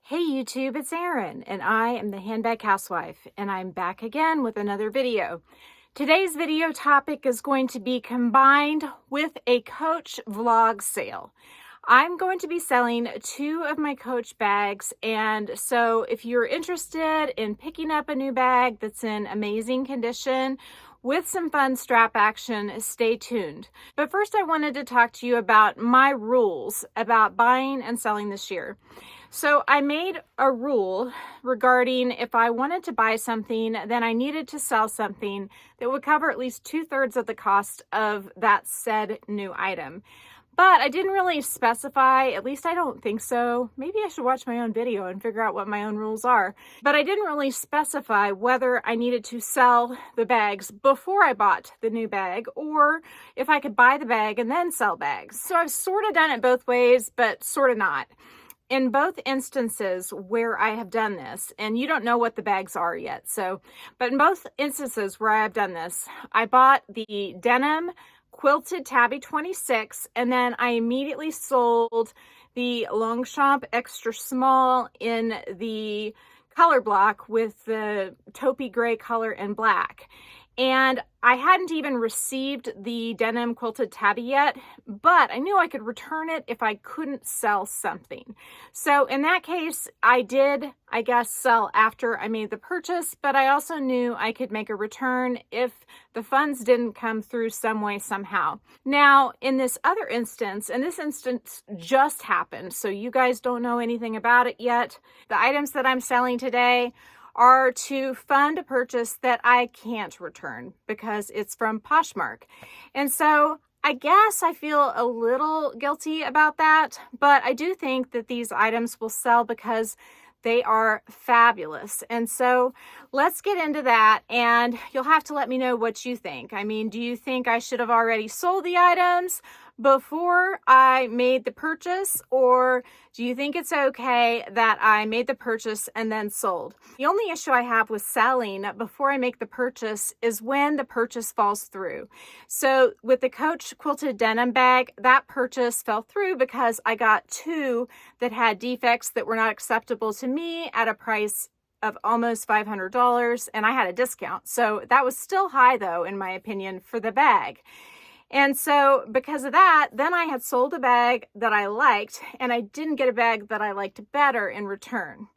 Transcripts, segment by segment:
Hey YouTube, it's Erin, and I am the Handbag Housewife, and I'm back again with another video. Today's video topic is going to be combined with a Coach vlog sale. I'm going to be selling 2 of my Coach bags, and so if you're interested in picking up a new bag that's in amazing condition with some fun strap action, stay tuned. But first I wanted to talk to you about my rules about buying and selling this year. So I made a rule regarding if I wanted to buy something, then I needed to sell something that would cover at least 2/3 of the cost of that said new item. But I didn't really specify, at least I don't think so. Maybe I should watch my own video and figure out what my own rules are. But I didn't really specify whether I needed to sell the bags before I bought the new bag or if I could buy the bag and then sell bags. So I've sort of done it both ways, but sort of not. In both instances where I have done this, and you don't know what the bags are yet, but in both instances where I have done this, I bought the denim quilted tabby 26, and then I immediately sold the Longchamp extra small in the color block with the taupey gray color and black. And I hadn't even received the denim quilted tabby yet, but I knew I could return it if I couldn't sell something. So in that case, I did, I guess, sell after I made the purchase, but I also knew I could make a return if the funds didn't come through some way, somehow. Now, in this other instance, and this instance just happened, so you guys don't know anything about it yet. The items that I'm selling today are to fund a purchase that I can't return because it's from Poshmark. And so I guess I feel a little guilty about that, but I do think that these items will sell because they are fabulous. And so let's get into that, and you'll have to let me know what you think. I mean, do you think I should have already sold the items before I made the purchase, or do you think it's okay that I made the purchase and then sold? The only issue I have with selling before I make the purchase is when the purchase falls through. So with the Coach quilted denim bag, that purchase fell through because I got 2 that had defects that were not acceptable to me at a price of almost $500, and I had a discount. So that was still high though, in my opinion, for the bag. And so because of that, then I had sold a bag that I liked, and I didn't get a bag that I liked better in return.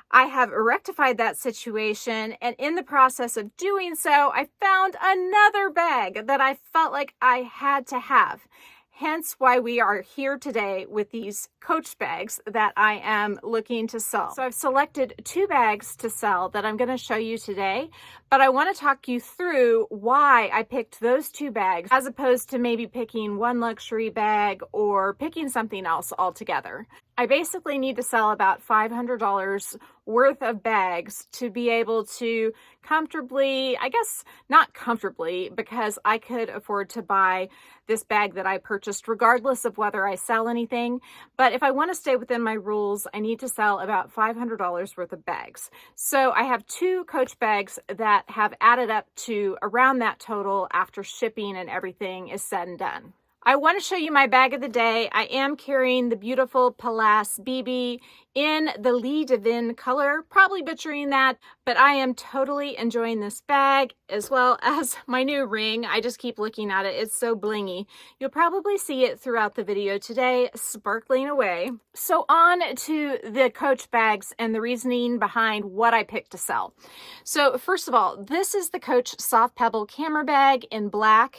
I have rectified that situation, and in the process of doing so, I found another bag that I felt like I had to have. Hence why we are here today with these Coach bags that I am looking to sell. So I've selected 2 bags to sell that I'm going to show you today, but I want to talk you through why I picked those 2 bags as opposed to maybe picking one luxury bag or picking something else altogether. I basically need to sell about $500 worth of bags to be able to comfortably, I guess not comfortably, because I could afford to buy this bag that I purchased regardless of whether I sell anything. But if I want to stay within my rules, I need to sell about $500 worth of bags. So I have 2 Coach bags that have added up to around that total after shipping and everything is said and done. I want to show you my bag of the day. I am carrying the beautiful PALLAS BB in the Lee Divin color, probably butchering that, but I am totally enjoying this bag as well as my new ring. I just keep looking at it. It's so blingy. You'll probably see it throughout the video today, sparkling away. So on to the Coach bags and the reasoning behind what I picked to sell. So first of all, this is the Coach Soft Pebble camera bag in black.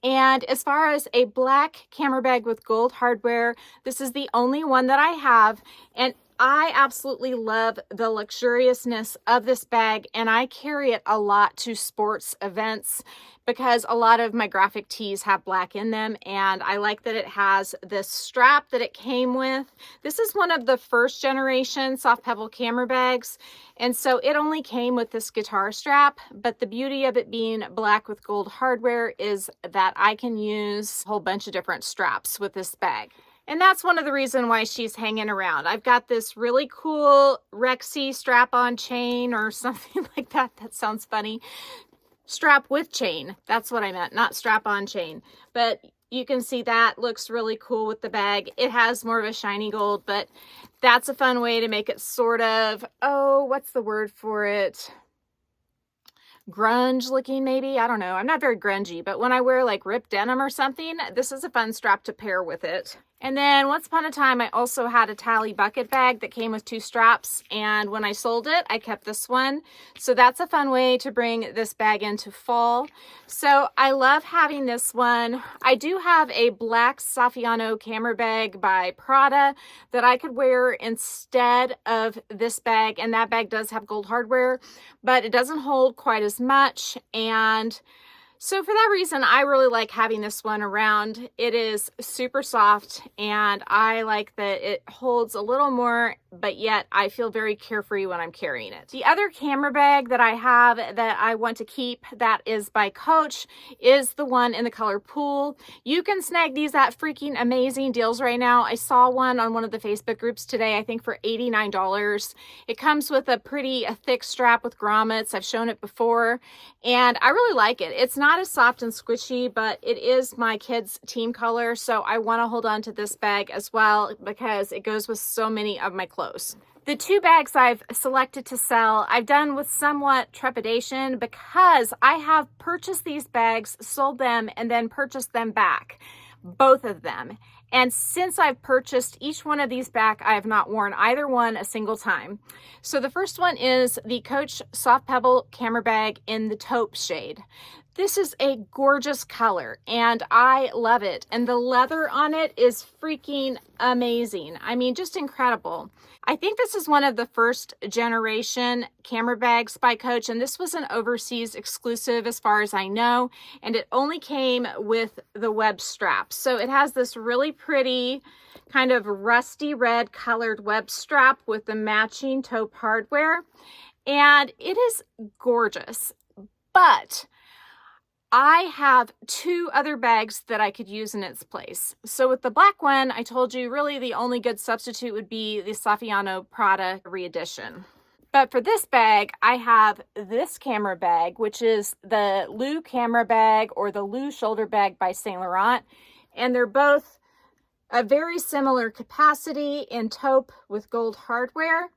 And as far as a black camera bag with gold hardware, this is the only one that I have. And I absolutely love the luxuriousness of this bag, and I carry it a lot to sports events because a lot of my graphic tees have black in them, and I like that it has this strap that it came with. This is one of the first generation Soft Pebble camera bags, and so it only came with this guitar strap, but the beauty of it being black with gold hardware is that I can use a whole bunch of different straps with this bag. And that's one of the reasons why she's hanging around. I've got this really cool Rexy strap-on chain or something like that. That sounds funny. Strap with chain. That's what I meant, not strap-on chain. But You can see that looks really cool with the bag. It has more of a shiny gold, but that's a fun way to make it sort of, oh, what's the word for it? Grunge looking, maybe. I don't know. I'm not very grungy, but when I wear like ripped denim or something, this is a fun strap to pair with it. And then once upon a time, I also had a tally bucket bag that came with 2 straps. And when I sold it, I kept this one. So that's a fun way to bring this bag into fall. So I love having this one. I do have a black Saffiano camera bag by Prada that I could wear instead of this bag. And that bag does have gold hardware, but it doesn't hold quite as much. And so for that reason, I really like having this one around. It is super soft, and I like that it holds a little more, but yet I feel very carefree when I'm carrying it. The other camera bag that I have that I want to keep that is by Coach is the one in the color Pool. You can snag these at freaking amazing deals right now. I saw one on one of the Facebook groups today, I think for $89. It comes with a thick strap with grommets. I've shown it before, and I really like it. It's not as soft and squishy, but it is my kids' team color, so I want to hold on to this bag as well because it goes with so many of my clothes. The 2 bags I've selected to sell, I've done with somewhat trepidation because I have purchased these bags, sold them, and then purchased them back, both of them. And since I've purchased each one of these back, I have not worn either one a single time. So the first one is the Coach Soft Pebble camera bag in the taupe shade. This is a gorgeous color and I love it. And the leather on it is freaking amazing. I mean, just incredible. I think this is one of the first generation camera bags by Coach, and this was an overseas exclusive as far as I know, and it only came with the web strap. So it has this really pretty kind of rusty red colored web strap with the matching taupe hardware, and it is gorgeous. But I have 2 other bags that I could use in its place. So with the black one, I told you really the only good substitute would be the Saffiano Prada re-edition. But for this bag, I have this camera bag, which is the Lou camera bag or the Lou shoulder bag by Saint Laurent. And they're both a very similar capacity in taupe with gold hardware.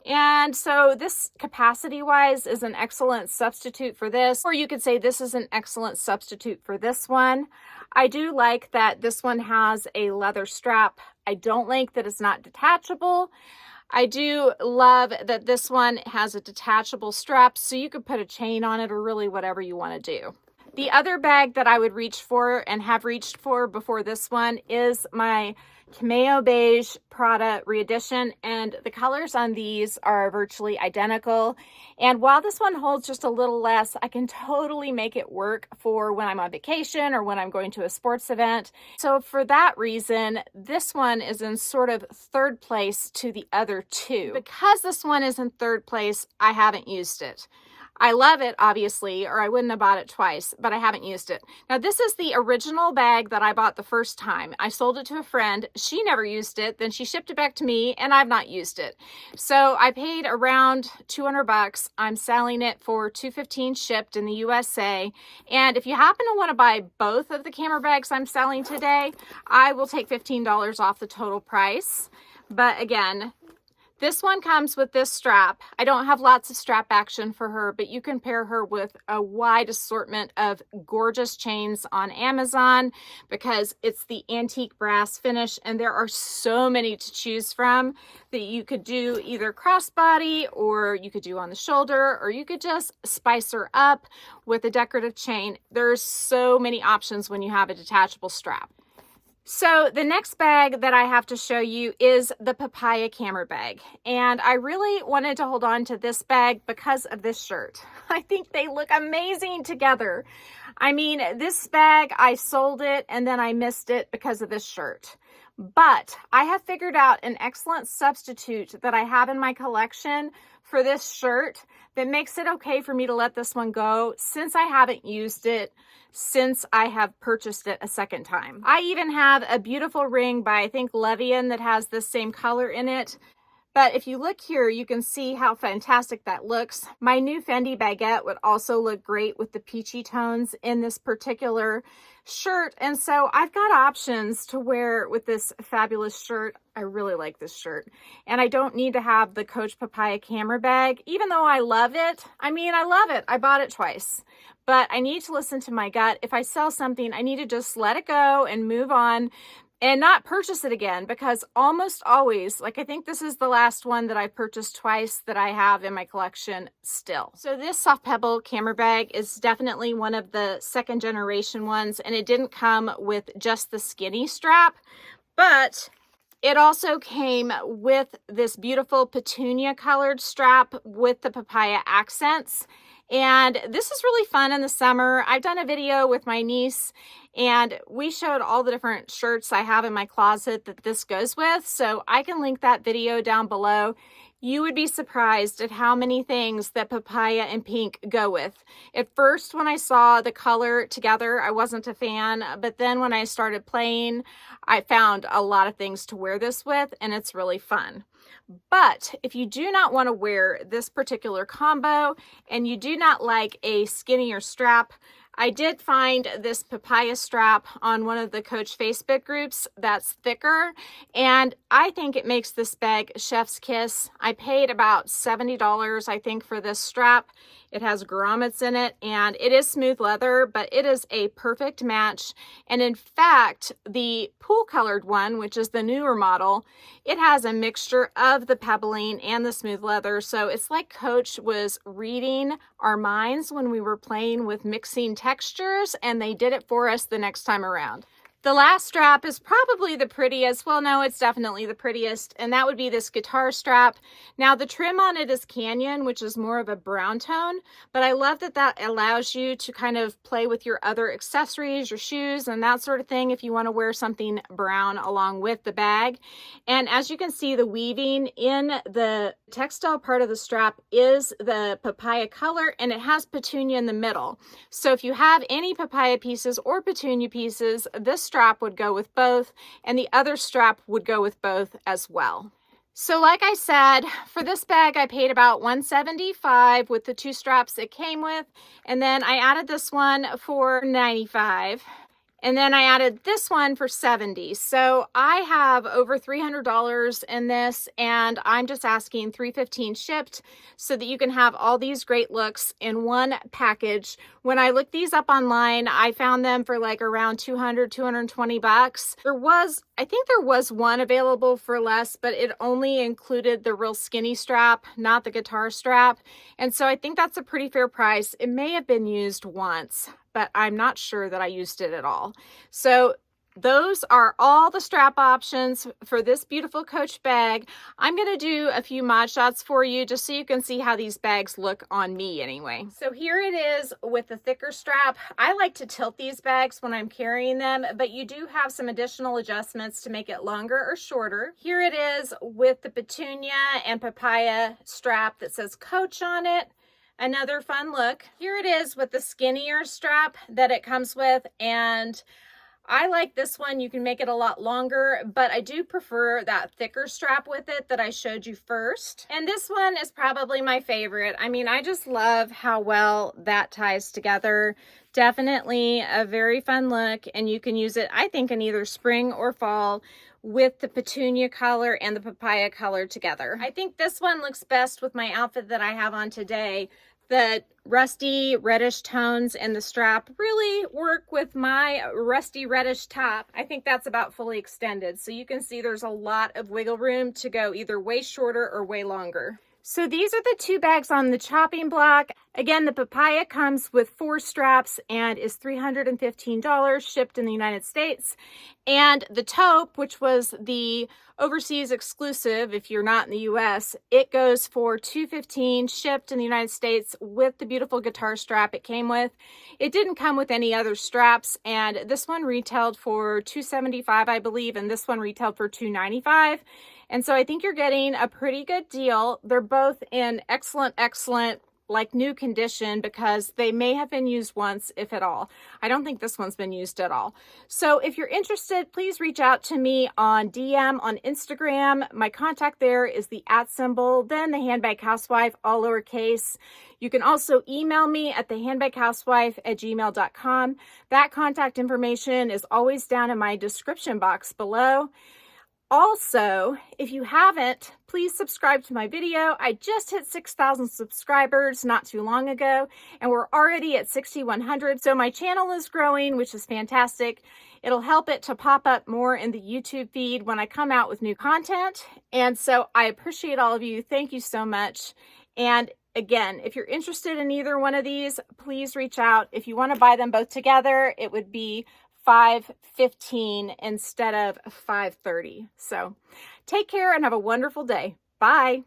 And so this capacity-wise is an excellent substitute for this, or you could say this is an excellent substitute for this one. I do like that this one has a leather strap. I don't like that it's not detachable. I do love that this one has a detachable strap, so you could put a chain on it or really whatever you want to do. The other bag that I would reach for and have reached for before this one is my Cameo Beige Prada re-edition, and the colors on these are virtually identical. And while this one holds just a little less, I can totally make it work for when I'm on vacation or when I'm going to a sports event. So for that reason, this one is in sort of third place to the other 2. Because this one is in third place, I haven't used it. I love it, obviously, or I wouldn't have bought it twice, but I haven't used it. Now, this is the original bag that I bought the first time. I sold it to a friend. She never used it. Then she shipped it back to me, and I've not used it. So I paid around $200. I'm selling it for $215 shipped in the USA. And if you happen to want to buy both of the camera bags I'm selling today, I will take $15 off the total price. But again, this one comes with this strap. I don't have lots of strap action for her, but you can pair her with a wide assortment of gorgeous chains on Amazon because it's the antique brass finish, and there are so many to choose from that you could do either crossbody, or you could do on the shoulder, or you could just spice her up with a decorative chain. There's so many options when you have a detachable strap. So the next bag that I have to show you is the Papaya camera bag. And I really wanted to hold on to this bag because of this shirt. I think they look amazing together. I mean, this bag, I sold it and then I missed it because of this shirt. But I have figured out an excellent substitute that I have in my collection for this shirt that makes it okay for me to let this one go since I haven't used it since I have purchased it a second time. I even have a beautiful ring by, I think, Levian that has the same color in it. But if you look here, you can see how fantastic that looks. My new Fendi baguette would also look great with the peachy tones in this particular shirt. And so I've got options to wear with this fabulous shirt. I really like this shirt. And I don't need to have the Coach Papaya camera bag, even though I love it. I mean, I love it. I bought it twice. But I need to listen to my gut. If I sell something, I need to just let it go and move on and not purchase it again, because almost always, like I think this is the last one that I've purchased twice that I have in my collection still. So this soft pebble camera bag is definitely one of the second generation ones, and it didn't come with just the skinny strap, but it also came with this beautiful petunia colored strap with the papaya accents. And this is really fun in the summer. I've done a video with my niece and we showed all the different shirts I have in my closet that this goes with. So I can link that video down below. You would be surprised at how many things that papaya and pink go with. At first, when I saw the color together, I wasn't a fan, but then when I started playing, I found a lot of things to wear this with, and it's really fun. But if you do not want to wear this particular combo and you do not like a skinnier strap, I did find this papaya strap on one of the Coach Facebook groups that's thicker, and I think it makes this bag chef's kiss. I paid about $70, I think, for this strap. It has grommets in it, and it is smooth leather, but it is a perfect match. And in fact, the pool colored one, which is the newer model, it has a mixture of the pebbling and the smooth leather. So it's like Coach was reading our minds when we were playing with mixing textures, and they did it for us the next time around. The last strap is probably the prettiest. Well, no, it's definitely the prettiest, and that would be this guitar strap. Now, the trim on it is Canyon, which is more of a brown tone, but I love that that allows you to kind of play with your other accessories, your shoes, and that sort of thing if you want to wear something brown along with the bag. And as you can see, the weaving in the textile part of the strap is the papaya color, and it has petunia in the middle. So if you have any papaya pieces or petunia pieces, this strap would go with both, and the other strap would go with both as well. So like I said, for this bag I paid about $175 with the two straps it came with, and then I added this one for $95. And then I added this one for $70. So I have over $300 in this, and I'm just asking $315 shipped so that you can have all these great looks in one package. When I looked these up online, I found them for like around $200, $220. I think there was one available for less, but it only included the real skinny strap, not the guitar strap. And so I think that's a pretty fair price. It may have been used once, but I'm not sure that I used it at all. So those are all the strap options for this beautiful Coach bag. I'm going to do a few mod shots for you just so you can see how these bags look on me anyway. So here it is with the thicker strap. I like to tilt these bags when I'm carrying them, but you do have some additional adjustments to make it longer or shorter. Here it is with the petunia and papaya strap that says Coach on it. Another fun look. Here it is with the skinnier strap that it comes with, and I like this one. You can make it a lot longer, but I do prefer that thicker strap with it that I showed you first. And this one is probably my favorite. I mean, I just love how well that ties together. Definitely a very fun look, and you can use it, I think, in either spring or fall with the petunia color and the papaya color together. I think this one looks best with my outfit that I have on today. The rusty reddish tones and the strap really work with my rusty reddish top. I think that's about fully extended. So you can see there's a lot of wiggle room to go either way shorter or way longer. So these are the two bags on the chopping block. Again, the papaya comes with 4 straps and is $315 shipped in the United States. And the taupe, which was the overseas exclusive if you're not in the US, it goes for $215 shipped in the United States with the beautiful guitar strap it came with. It didn't come with any other straps, and this one retailed for $275, I believe, and this one retailed for $295. And so I think you're getting a pretty good deal. They're both in excellent like new condition because they may have been used once, if at all. I don't think this one's been used at all. So if you're interested, please reach out to me on DM on Instagram. My contact there is the @symbol, then the Handbag Housewife, all lowercase. You can also email me at thehandbaghousewife@gmail.com. That contact information is always down in my description box below. Also, if you haven't, please subscribe to my video. I just hit 6,000 subscribers not too long ago, and we're already at 6,100. So my channel is growing, which is fantastic. It'll help it to pop up more in the YouTube feed when I come out with new content. And so I appreciate all of you. Thank you so much. And again, if you're interested in either one of these, please reach out. If you want to buy them both together, it would be $5.15 instead of $5.30. So take care and have a wonderful day. Bye.